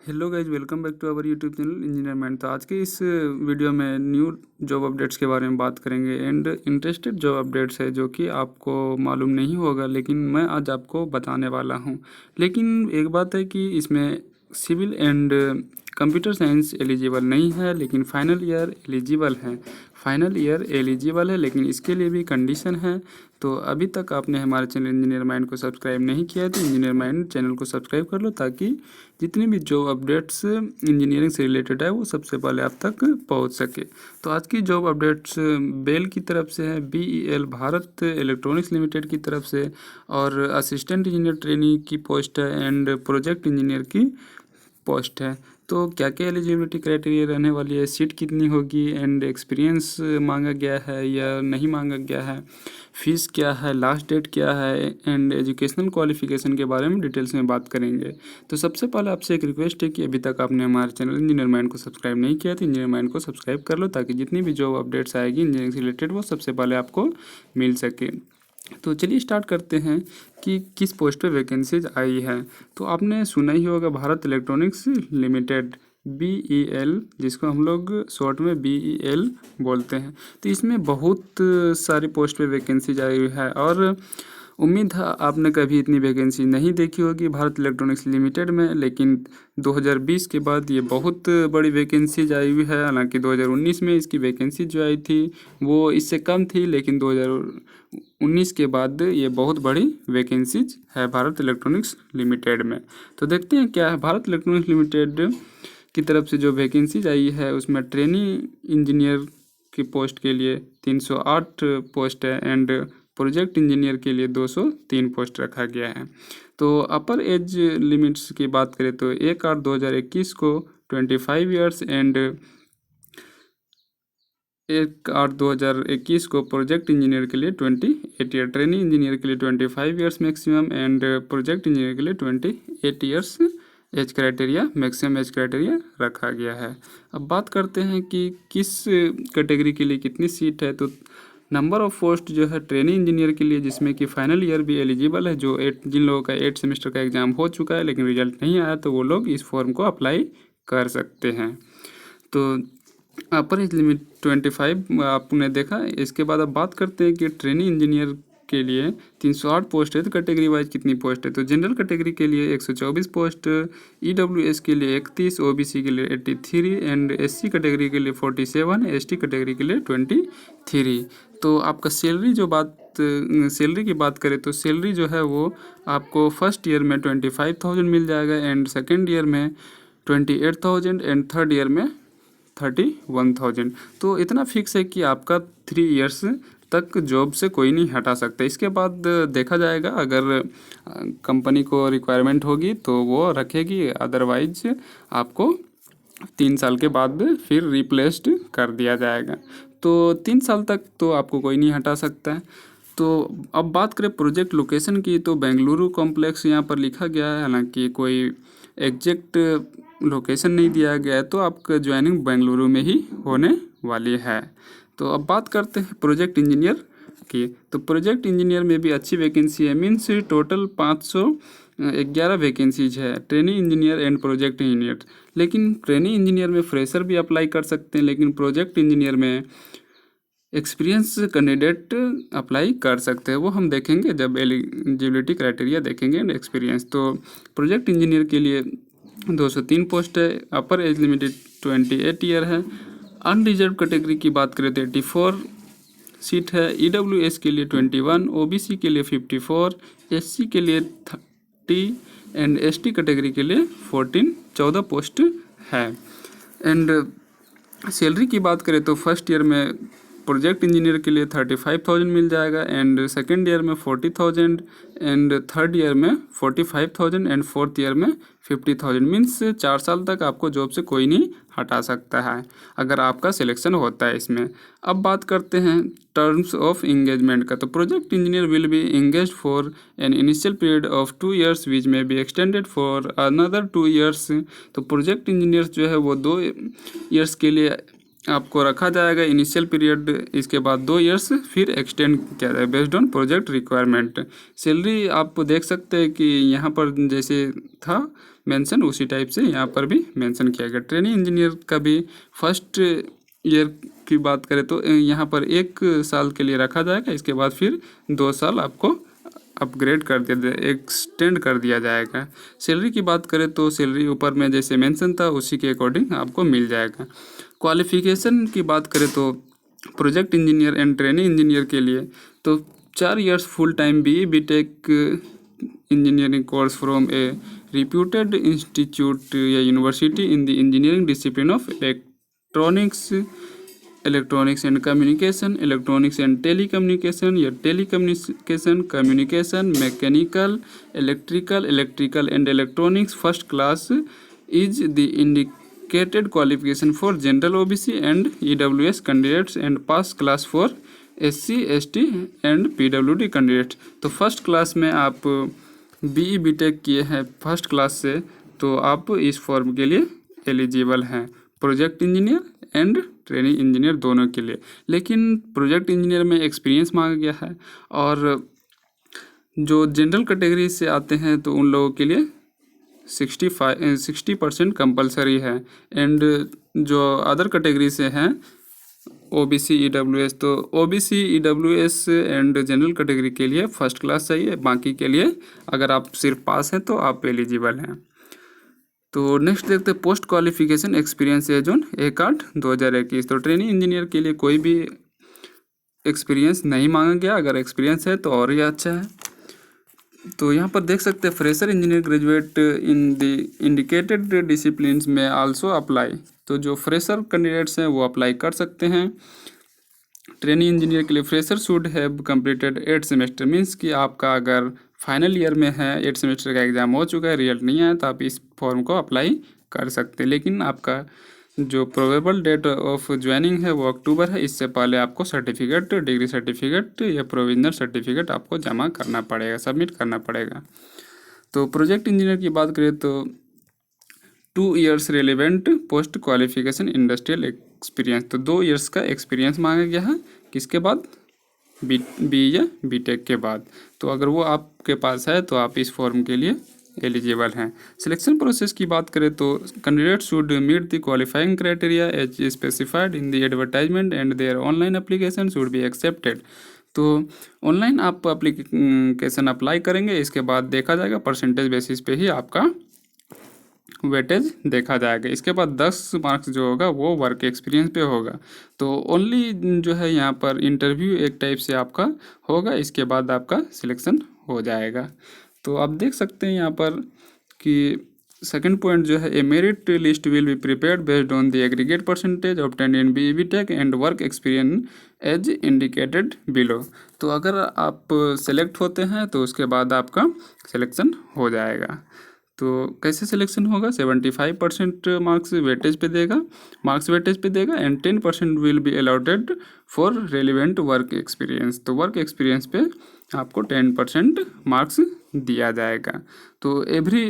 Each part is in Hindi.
Hello guys, welcome back to our YouTube channel engineer mind. तो आज के इस वीडियो में न्यू जॉब अपडेट्स के बारे में बात करेंगे एंड इंटरेस्टेड जॉब अपडेट्स है जो कि आपको मालूम नहीं होगा, लेकिन मैं आज आपको बताने वाला हूं। लेकिन एक बात है कि इसमें civil and computer science eligible नहीं है, लेकिन फाइनल ईयर एलिजिबल है। लेकिन इसके लिए भी कंडीशन है। तो अभी तक आपने हमारे चैनल इंजीनियर माइंड को सब्सक्राइब नहीं किया तो इंजीनियर माइंड चैनल को सब्सक्राइब कर लो, ताकि जितनी भी जॉब अपडेट्स इंजीनियरिंग से रिलेटेड है वो सबसे पहले आप तक पहुंच सके। तो आज की जॉब अपडेट्स बेल की तरफ से है, BEL भारत इलेक्ट्रॉनिक्स लिमिटेड की तरफ से, और असिस्टेंट इंजीनियर ट्रेनी की पोस्ट है एंड प्रोजेक्ट इंजीनियर की पोस्ट है। तो क्या क्या एलिजिबिलिटी क्राइटेरिया रहने वाली है, सीट कितनी होगी एंड एक्सपीरियंस मांगा गया है या नहीं मांगा गया है, फीस क्या है, लास्ट डेट क्या है एंड एजुकेशनल क्वालिफिकेशन के बारे में डिटेल्स में बात करेंगे। तो सबसे पहले आपसे एक रिक्वेस्ट है कि अभी तक आपने हमारे चैनल इंजीनियर माइंड को सब्सक्राइब नहीं किया तो इंजीनियर माइंड को सब्सक्राइब कर लो, ताकि जितनी भी जॉब अपडेट्स आएगी इंजीनियरिंग से रिलेटेड वो सबसे पहले आपको मिल सके। तो चलिए स्टार्ट करते हैं कि किस पोस्ट पे वैकेंसीज आई है। तो आपने सुना ही होगा भारत इलेक्ट्रॉनिक्स लिमिटेड, BEL, जिसको हम लोग शॉर्ट में BEL बोलते हैं। तो इसमें बहुत सारी पोस्ट पे वैकेंसीज आई हुई है और उम्मीद है आपने कभी इतनी वैकेंसी नहीं देखी होगी भारत इलेक्ट्रॉनिक्स लिमिटेड में। लेकिन 2020 के बाद ये बहुत बड़ी वैकेंसीज आई हुई है। हालांकि 2019 में इसकी वैकेंसी जो आई थी वो इससे कम थी, लेकिन 2019 के बाद ये बहुत बड़ी वैकेंसीज है भारत इलेक्ट्रॉनिक्स लिमिटेड में। तो देखते हैं क्या है। भारत इलेक्ट्रॉनिक्स लिमिटेड की तरफ से जो वैकेंसीज आई है उसमें ट्रेनी इंजीनियर की पोस्ट के लिए 308 पोस्ट है एंड प्रोजेक्ट इंजीनियर के लिए 203 पोस्ट रखा गया है। तो अपर एज लिमिट्स की बात करें तो 1/8/2021 को 25 ईयर्स एंड 1/8/2021 को प्रोजेक्ट इंजीनियर के लिए 28 ईयर, ट्रेनिंग इंजीनियर के लिए 25 years maximum and project engineer के लिए 28 years age criteria, maximum age criteria रखा गया है। अब बात करते हैं कि किस कैटेगरी के लिए कितनी सीट है। तो नंबर ऑफ पोस्ट जो है ट्रेनिंग इंजीनियर के लिए, जिसमें कि फाइनल ईयर भी एलिजिबल है, जो जिन लोगों का 8 सेमेस्टर का एग्ज़ाम हो चुका है लेकिन रिजल्ट नहीं आया, तो वो लोग इस फॉर्म को अप्लाई कर सकते हैं। तो अपर एज लिमिट 25 आपने देखा। इसके बाद अब बात करते हैं कि ट्रेनिंग इंजीनियर के लिए 308 पोस्ट है, तो कैटेगरी वाइज कितनी पोस्ट है। तो जनरल कैटेगरी के लिए 124 पोस्ट, EWS के लिए 31, OBC के लिए 83 एंड SC कैटेगरी के लिए 47, ST कैटेगरी के लिए 23। तो आपका सैलरी की बात करें तो सैलरी जो है वो आपको फर्स्ट ईयर में 25,000 मिल जाएगा एंड सेकेंड ईयर में 28,000 एंड थर्ड ईयर में 31,000। तो इतना फिक्स है कि आपका 3 इयर्स तक जॉब से कोई नहीं हटा सकता। इसके बाद देखा जाएगा, अगर कंपनी को रिक्वायरमेंट होगी तो वो रखेगी, अदरवाइज आपको 3 साल के बाद फिर रिप्लेस्ड कर दिया जाएगा। तो 3 साल तक तो आपको कोई नहीं हटा सकता है। तो अब बात करें प्रोजेक्ट लोकेशन की, तो बेंगलुरु कॉम्प्लेक्स यहाँ पर लिखा गया है। हालांकि कोई एग्जैक्ट लोकेशन नहीं दिया गया है, तो आपका ज्वाइनिंग बेंगलुरु में ही होने वाली है। तो अब बात करते हैं प्रोजेक्ट इंजीनियर की। तो प्रोजेक्ट इंजीनियर में भी अच्छी वैकेंसी है, मीन्स टोटल 511 वैकेंसीज है training engineer and project engineer. लेकिन ट्रेनिंग इंजीनियर में फ्रेशर भी अप्लाई कर सकते हैं, लेकिन प्रोजेक्ट इंजीनियर में एक्सपीरियंस कैंडिडेट अप्लाई कर सकते हैं। वो हम देखेंगे जब एलिजिबिलिटी क्राइटेरिया देखेंगे एंड एक्सपीरियंस। तो प्रोजेक्ट इंजीनियर के लिए 203 पोस्ट है, अपर एज लिमिटेड 28 ईयर है। अनरिजर्व कैटेगरी की बात करें तो 84 सीट है, EWS के लिए 21, OBC के लिए 54, SC के लिए 30 एंड ST कैटेगरी के लिए 14 पोस्ट है। एंड सैलरी की बात करें तो फर्स्ट ईयर में प्रोजेक्ट इंजीनियर के लिए 35,000 मिल जाएगा एंड सेकेंड ईयर में 40,000 एंड थर्ड ईयर में 45,000 एंड फोर्थ ईयर में 50,000। मीन्स 4 साल तक आपको जॉब से कोई नहीं हटा सकता है अगर आपका सिलेक्शन होता है इसमें। अब बात करते हैं टर्म्स ऑफ इंगेजमेंट का। तो project engineer will be engaged for an initial period of 2 years which में be extended for another 2 years. तो प्रोजेक्ट इंजीनियर जो है वो 2 ईयर्स के लिए आपको रखा जाएगा इनिशियल पीरियड, इसके बाद 2 इयर्स फिर एक्सटेंड किया जाएगा based on project requirement. Salary आप देख सकते हैं कि यहाँ पर जैसे था मेंशन उसी टाइप से यहाँ पर भी मेंशन किया गया। ट्रेनिंग इंजीनियर का भी फर्स्ट ईयर की बात करें तो यहाँ पर 1 साल के लिए रखा जाएगा, इसके बाद फिर 2 साल आपको अपग्रेड कर दिया, एक्सटेंड कर दिया जाएगा। सैलरी की बात करें तो सैलरी ऊपर में जैसे मेंशन था उसी के अकॉर्डिंग आपको मिल जाएगा। क्वालिफिकेशन की बात करें तो project engineer and training engineer के लिए तो 4 years full time BE BTech engineering course from a reputed institute या university in the engineering discipline of electronics and communication, electronics and telecommunication या telecommunication, communication, mechanical, electrical and electronics first class is the indicated qualification for general OBC and EWS candidates and pass class for SC ST and PWD candidates. तो फर्स्ट क्लास में आप BE BTech किए हैं फर्स्ट क्लास से तो आप इस फॉर्म के लिए एलिजिबल हैं, project engineer and training engineer दोनों के लिए। लेकिन प्रोजेक्ट इंजीनियर में एक्सपीरियंस मांगा गया है और जो जनरल कैटेगरी से आते हैं तो उन लोगों के लिए 60% कंपलसरी है एंड जो अदर कैटेगरी से हैं OBC EWS तो OBC EWS and general category के लिए फर्स्ट क्लास चाहिए, बाकी के लिए अगर आप सिर्फ पास हैं तो आप एलिजिबल हैं। तो नेक्स्ट देखते हैं post qualification experience as on 1/8/2021। तो ट्रेनिंग इंजीनियर के लिए कोई भी एक्सपीरियंस नहीं मांगा गया, अगर एक्सपीरियंस है तो और ही अच्छा है। तो यहाँ पर देख सकते हैं fresher engineer graduate in the indicated disciplines में आल्सो अप्लाई। तो जो फ्रेशर कैंडिडेट्स हैं वो अप्लाई कर सकते हैं। ट्रेनिंग इंजीनियर के लिए fresher should have completed 8 semester, means कि आपका अगर फाइनल ईयर में है 8 सेमेस्टर का एग्ज़ाम हो चुका है, रिजल्ट नहीं आया तो आप इस फॉर्म को अप्लाई कर सकते हैं। लेकिन आपका जो प्रोबेबल डेट ऑफ ज्वाइनिंग है वो अक्टूबर है, इससे पहले आपको सर्टिफिकेट, डिग्री सर्टिफिकेट या प्रोविजनल सर्टिफिकेट आपको जमा करना पड़ेगा, सबमिट करना पड़ेगा। तो प्रोजेक्ट इंजीनियर की बात करें तो 2 years relevant post qualification industrial experience, तो 2 इयर्स का एक्सपीरियंस मांगा गया है, किसके बाद BE या BTech के बाद। तो अगर वो आपके पास है तो आप इस फॉर्म के लिए एलिजिबल हैं। सिलेक्शन प्रोसेस की बात करें तो candidate should meet the qualifying criteria as specified in the advertisement and their online application should be accepted. तो ऑनलाइन आप एप्लीकेशन अप्लाई करेंगे, इसके बाद देखा जाएगा परसेंटेज बेसिस पे ही आपका वेटेज देखा जाएगा। इसके बाद 10 मार्क्स जो होगा वो वर्क एक्सपीरियंस पे होगा। तो ओनली जो है यहाँ पर इंटरव्यू एक टाइप से आपका होगा, इसके बाद आपका सिलेक्शन हो जाएगा। तो आप देख सकते हैं यहाँ पर कि सेकंड पॉइंट जो है a merit list will be prepared based on the aggregate percentage obtained in BE BTech and work experience as indicated below. तो अगर आप सेलेक्ट होते हैं तो उसके बाद आपका सिलेक्शन हो जाएगा। तो कैसे सिलेक्शन होगा, 75% मार्क्स वेटेज पे देगा and 10% will be allotted for relevant work experience. तो वर्क एक्सपीरियंस पे आपको 10% मार्क्स दिया जाएगा। तो एवरी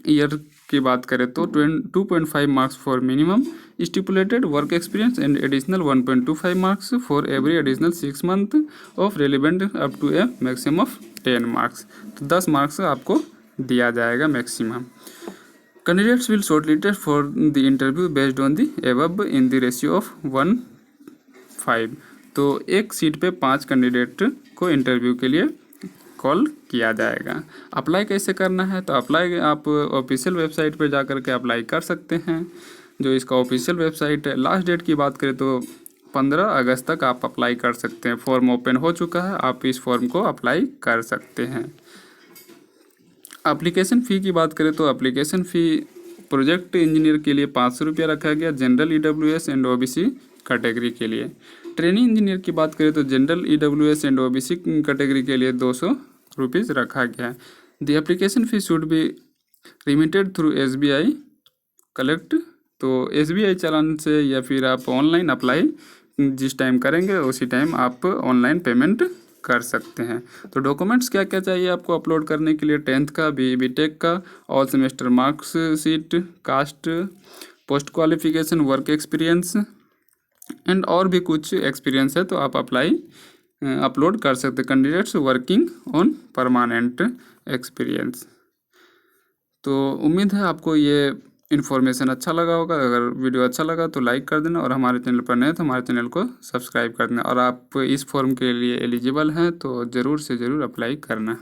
ईयर की बात करें तो 2.5 marks for minimum stipulated work experience and additional 1.25 marks for every additional 6 month of relevant up to a maximum of 10 marks. तो 10 मार्क्स आपको दिया जाएगा maximum. Candidates will shortlisted for the interview based on the above in the ratio of 1:5। तो एक सीट पे 5 कैंडिडेट को इंटरव्यू के लिए कॉल किया जाएगा। अप्लाई कैसे करना है, तो अप्लाई आप ऑफिशियल वेबसाइट पे जा कर के अप्लाई कर सकते हैं, जो इसका ऑफिशियल वेबसाइट है। लास्ट डेट की बात करें तो 15 अगस्त तक आप अप्लाई कर सकते हैं। फॉर्म ओपन हो चुका है, आप इस फॉर्म को अप्लाई कर सकते हैं। एप्लीकेशन फ़ी की बात करें तो एप्लीकेशन फ़ी प्रोजेक्ट इंजीनियर के लिए 500 रुपया रखा गया, general EWS and OBC category के लिए। ट्रेनिंग इंजीनियर की बात करें तो general EWS and OBC category के लिए 200 रुपीज़ रखा गया है। The application fee should be remitted through SBI collect. तो SBI चालान से या फिर आप ऑनलाइन अप्लाई जिस टाइम करेंगे उसी टाइम आप ऑनलाइन पेमेंट कर सकते हैं। तो डॉक्यूमेंट्स क्या क्या चाहिए आपको अपलोड करने के लिए, 10th का, BE BTech का, all semester marks sheet, caste, post qualification, work experience, and और भी कुछ एक्सपीरियंस है तो आप अपलोड कर सकते candidates working on permanent experience. तो उम्मीद है आपको ये इन्फॉर्मेशन अच्छा लगा होगा। अगर वीडियो अच्छा लगा तो लाइक कर देना, और हमारे चैनल पर नए तो हमारे चैनल को सब्सक्राइब कर देना। और आप इस फॉर्म के लिए एलिजिबल हैं तो ज़रूर से ज़रूर अप्लाई करना।